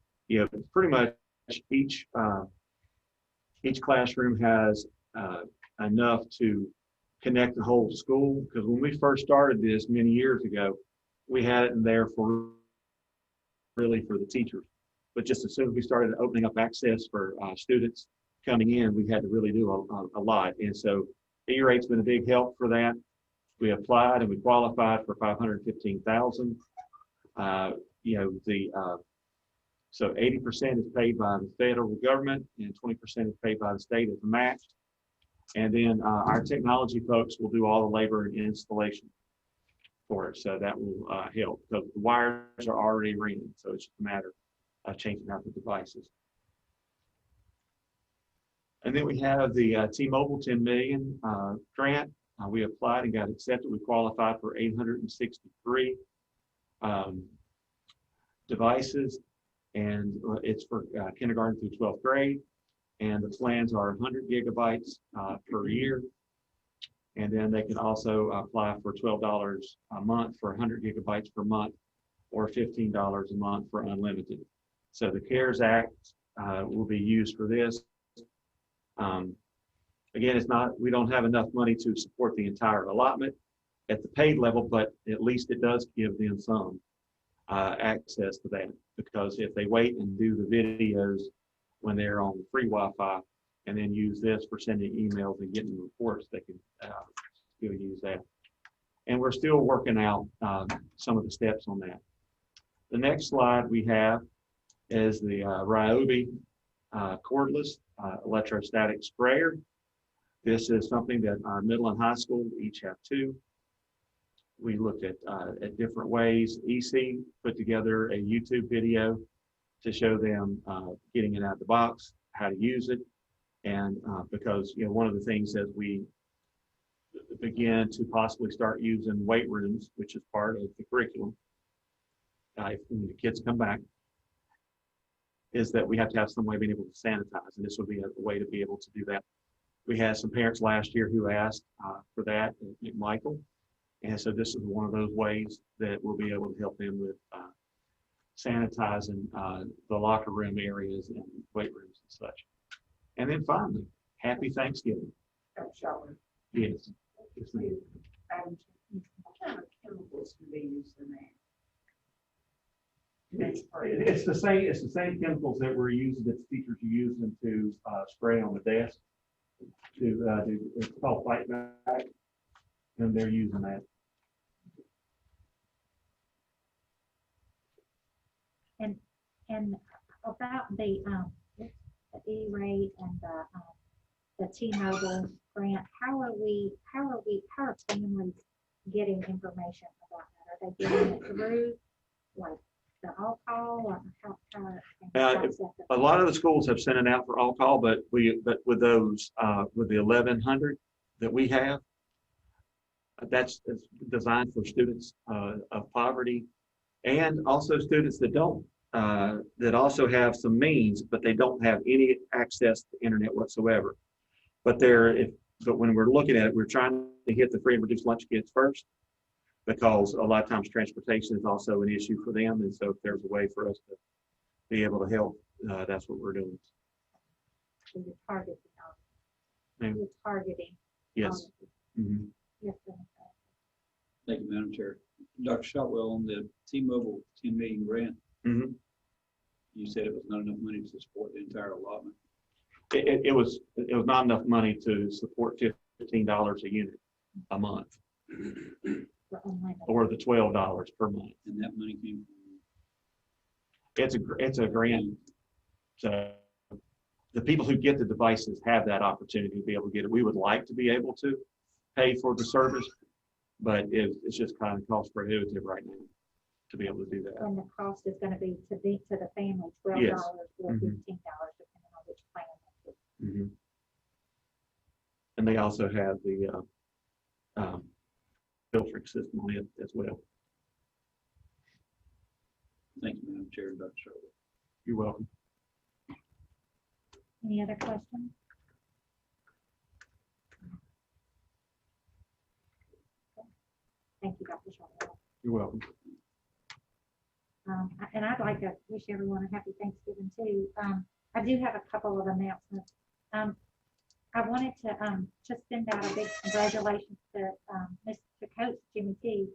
C: pretty much each classroom has enough to connect the whole school. Because when we first started this many years ago, we had it in there really for the teachers. But just as soon as we started opening up access for students coming in, we had to really do a lot. And so E-rate's been a big help for that. We applied and we qualified for $515,000. So 80% is paid by the federal government and 20% is paid by the state as a match. And then our technology folks will do all the labor and installation for it. So that will help, because the wires are already running. So it's just a matter of changing out the devices. And then we have the T-Mobile 10 million grant. We applied and got accepted. We qualified for 863 devices, and it's for kindergarten through 12th grade. And the plans are 100 gigabytes per year. And then they can also apply for $12 a month for 100 gigabytes per month, or $15 a month for unlimited. So the CARES Act will be used for this. Again, we don't have enough money to support the entire allotment at the paid level, but at least it does give them some access to that, because if they wait and do the videos when they're on the free Wi-Fi and then use this for sending emails and getting reports, they can still use that. And we're still working out some of the steps on that. The next slide we have is the Ryobi cordless electrostatic sprayer. This is something that our middle and high school each have 2. We looked at different ways. EC put together a YouTube video to show them getting it out of the box, how to use it. And because one of the things that we begin to possibly start using weight rooms, which is part of the curriculum, when the kids come back, is that we have to have some way of being able to sanitize, and this would be a way to be able to do that. We had some parents last year who asked for that at McMichael, and so this is one of those ways that we'll be able to help them with sanitizing the locker room areas and weight rooms and such. And then finally, happy Thanksgiving. Yes. Yes, ma'am.
H: What kind of chemicals do they use in that?
C: It's the same chemicals that we're using, that the teachers are using to spray on the desk. It's called fight back, and they're using that.
A: And about the E-rate and the T-Mobile grant, how are families getting information about that? Are they getting it through like the all-call, or how
C: a lot of the schools have sent it out for all-call, but with those with the 1100 that we have, that's designed for students of poverty, and also students that don't. That also have some means, but they don't have any access to the internet whatsoever. But when we're looking at it, we're trying to hit the free and reduced lunch kids first, because a lot of times transportation is also an issue for them. And so if there's a way for us to be able to help, that's what we're doing. Ma'am.
A: you're targeting.
C: Yes. Mhm.
A: Yes, sir.
E: Thank you, Madam Chair. Dr. Shotwell, on the T-Mobile 10 million grant,
C: Mhm.
E: you said it was not enough money to support the entire allotment.
C: It was not enough money to support $15 a unit a month,
A: For unlimited.
C: or the $12 per month.
E: And that money came from.
C: It's a grant. So the people who get the devices have that opportunity to be able to get it. We would like to be able to pay for the service, but it's just kind of cost prohibitive right now to be able to do that.
A: And the cost is gonna be to the family, $12
C: Yes.
A: or
C: Mhm.
A: $15, depending on which plan.
C: Mhm. And they also have the filtering system on it as well.
E: Thank you, Madam Chair, Dr. Shotwell.
C: You're welcome.
A: Any other questions? Thank you, Dr. Shotwell.
C: You're welcome.
A: And I'd like to wish everyone a happy Thanksgiving too. I do have a couple of announcements. I wanted to just send out a big congratulations to Mr. Coach Jimmy T.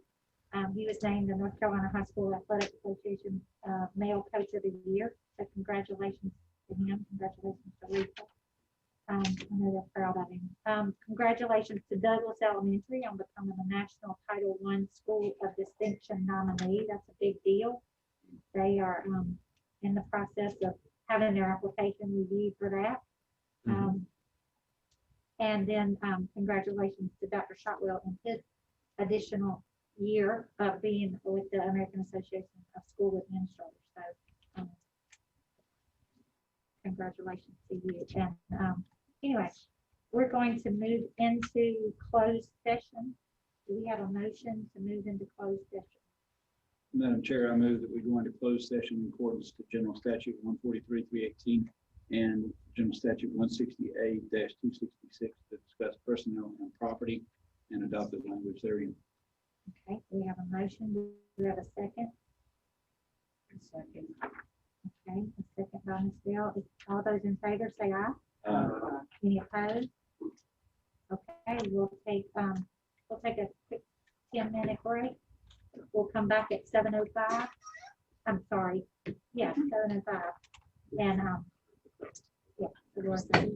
A: He was named the North Carolina High School Athletic Association Male Coach of the Year. So congratulations to him. Congratulations to Lisa. I know they're proud of him. Congratulations to Douglas Elementary on becoming a National Title I School of Distinction nominee. That's a big deal. They are in the process of having their application reviewed for that. And then congratulations to Dr. Shotwell in his additional year of being with the American Association of School Administrators. So congratulations to you. And anyway, we're going to move into closed session. Do we have a motion to move into closed session?
E: Madam Chair, I move that we go into closed session in accordance to General Statute 143-318 and General Statute 168-266 to discuss personnel and property and adopted language therein.
A: Okay, we have a motion. Do we have a second?
H: Second.
A: Okay, a second by Ms. Bell. If all those in favor say aye. Any opposed? Okay, we'll take a quick 10-minute break. We'll come back at 7:05. I'm sorry. Yeah, 7:05. And yeah, the rest of it.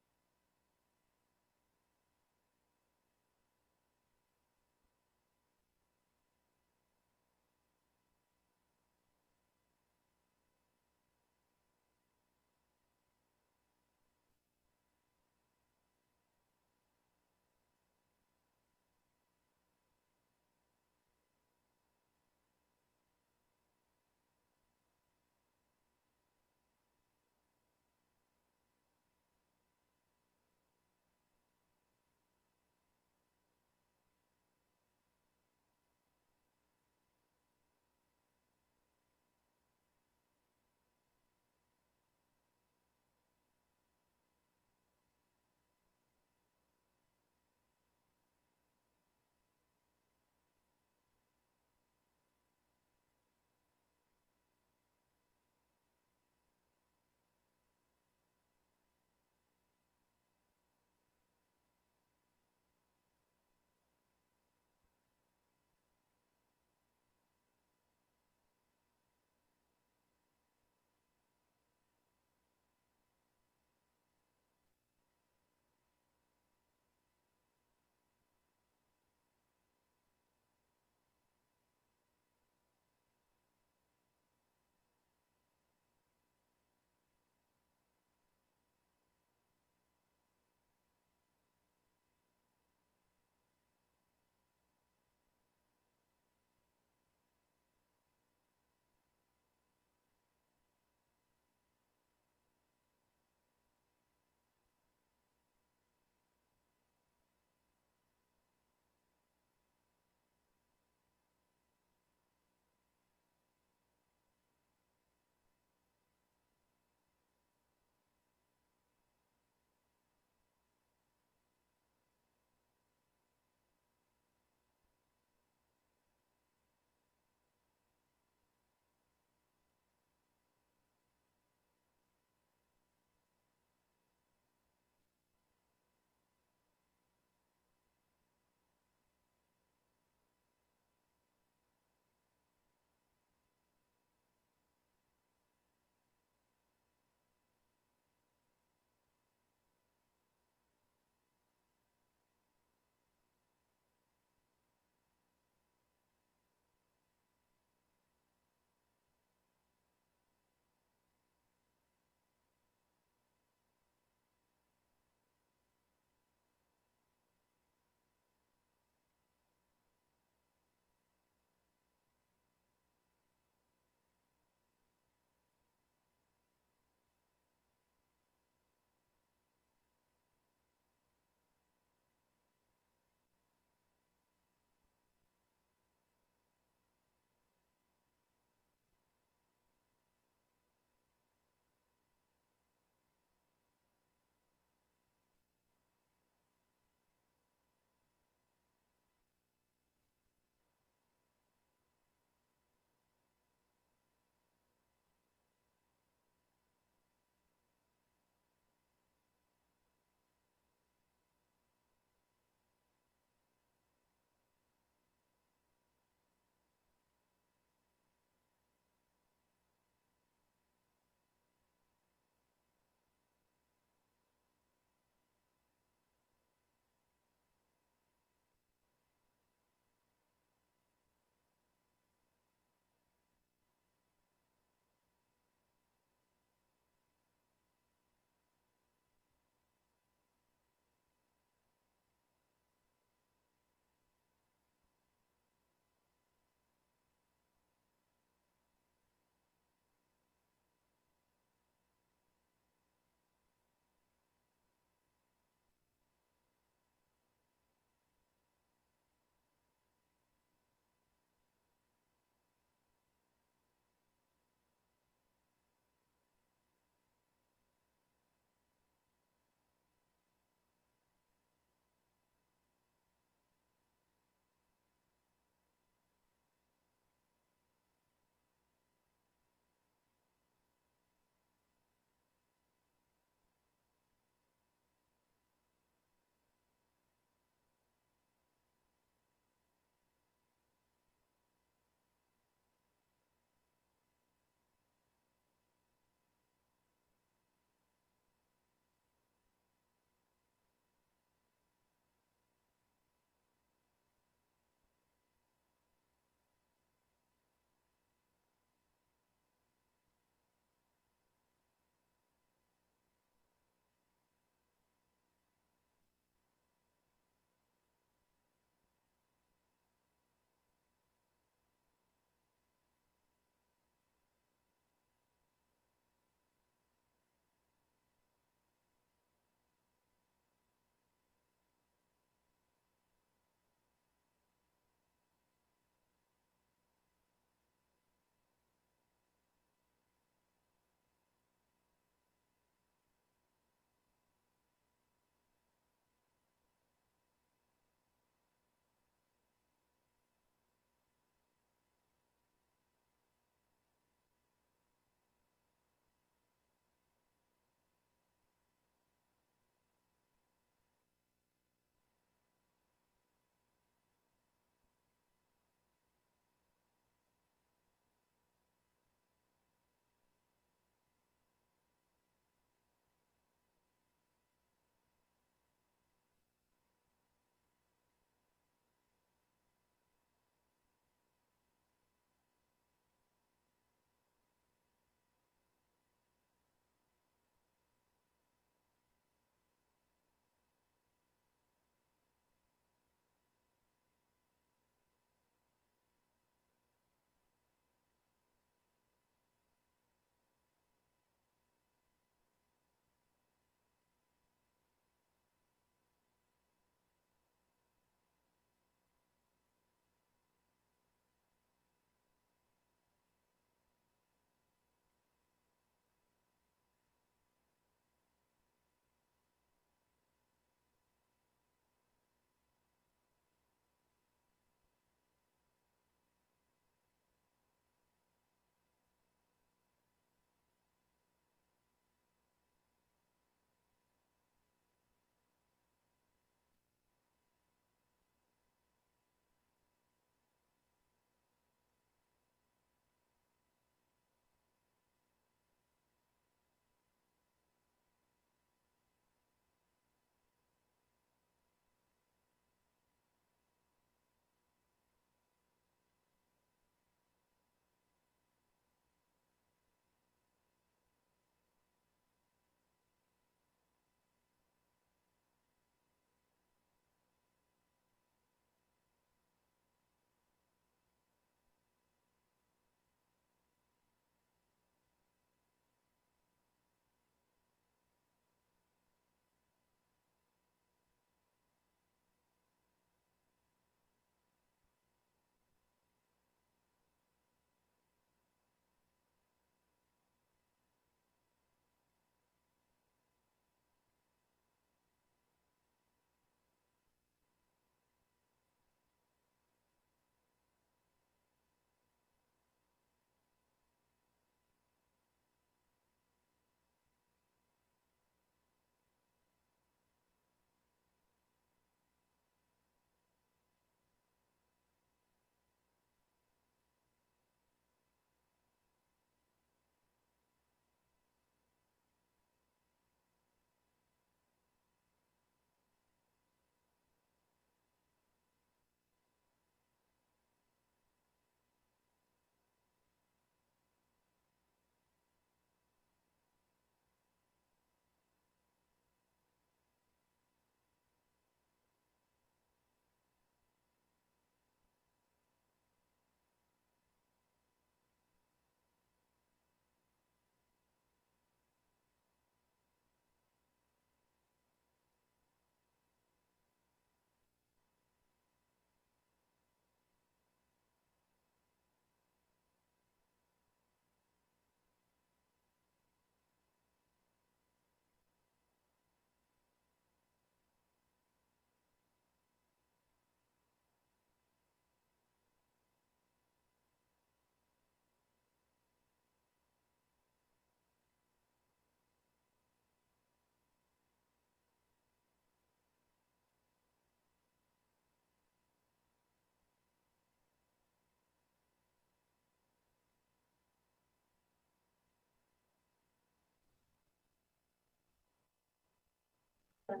C: Turn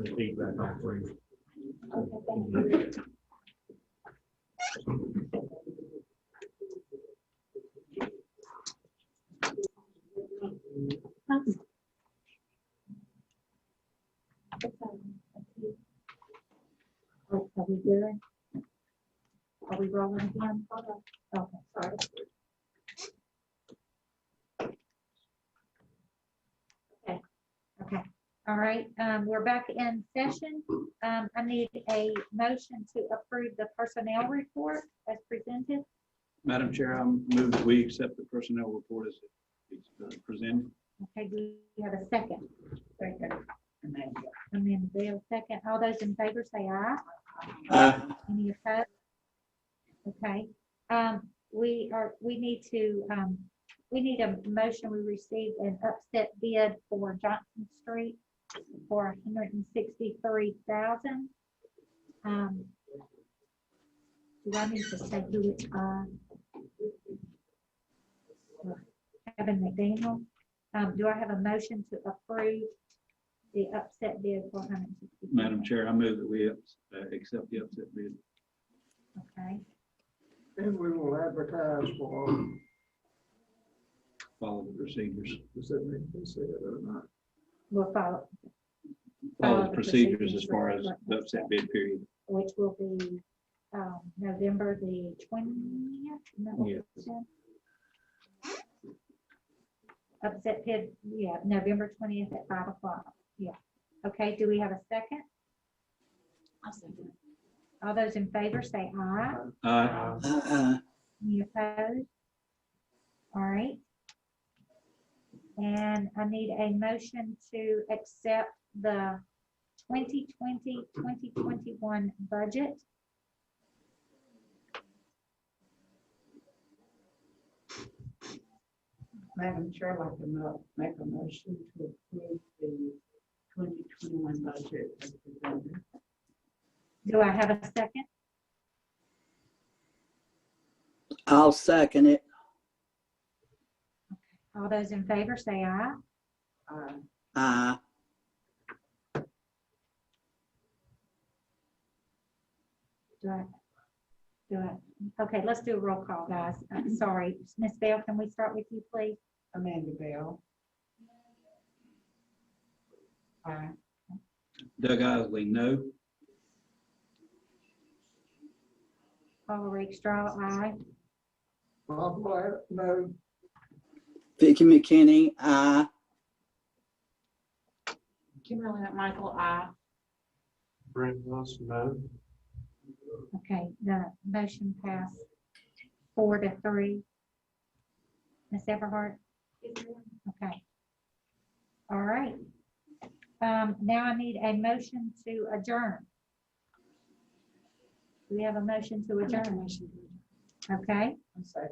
C: the feedback on, please.
N: Okay, thank you. Are we good? Are we rolling again? Okay, sorry. Okay, all right, we're back in session. I need a motion to approve the personnel report as presented.
E: Madam Chair, I move that we accept the personnel report as it's presented.
A: Okay, do you have a second?
H: Second.
A: And then Bill, second. All those in favor say aye.
E: Aye.
A: Any opposed? Okay, we need a motion. We received an upset bid for Johnson Street for $163,000. Do I need to say who it's by? Kevin McDaniel. Do I have a motion to approve the upset bid for $163,000?
E: Madam Chair, I move that we accept the upset bid.
A: Okay.
O: And we will advertise for,
E: Follow the procedures.
O: does that make them say that or not?
A: We'll follow
E: Follow the procedures as far as the upset bid period.
A: which will be November the 20th.
E: Yes.
A: Upset bid, yeah, November 20th at 5 o'clock. Yeah. Okay, do we have a second?
F: I'll second.
A: All those in favor say aye.
E: Aye.
A: Any opposed? All right. And I need a motion to accept the 2020-2021 budget.
H: Madam Chair, I'd like to make a motion to approve the 2021 budget as presented.
A: Do I have a second?
Q: I'll second it.
A: All those in favor say aye.
Q: Aye.
A: Okay, let's do a roll call, guys. Sorry, Ms. Bell, can we start with you, please?
H: Amanda Bell. Aye.
E: Doug Isley, no.
A: Paula Rakestraw, aye.
O: Bob Blair, no.
Q: Vicky McKinney, aye.
F: Kimberly McMichael, aye.
I: Brent Ross, no.
A: Okay, the motion passed 4-3. Ms. Everhart? Okay. All right. Now I need a motion to adjourn. Do we have a motion to adjourn? Okay.
H: Second.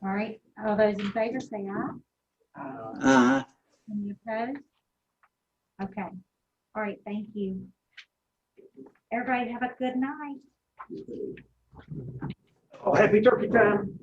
A: All right. All those in favor say aye.
Q: Aye.
A: Any opposed? Okay. All right. Thank you. Everybody have a good night.
O: Oh, happy turkey time.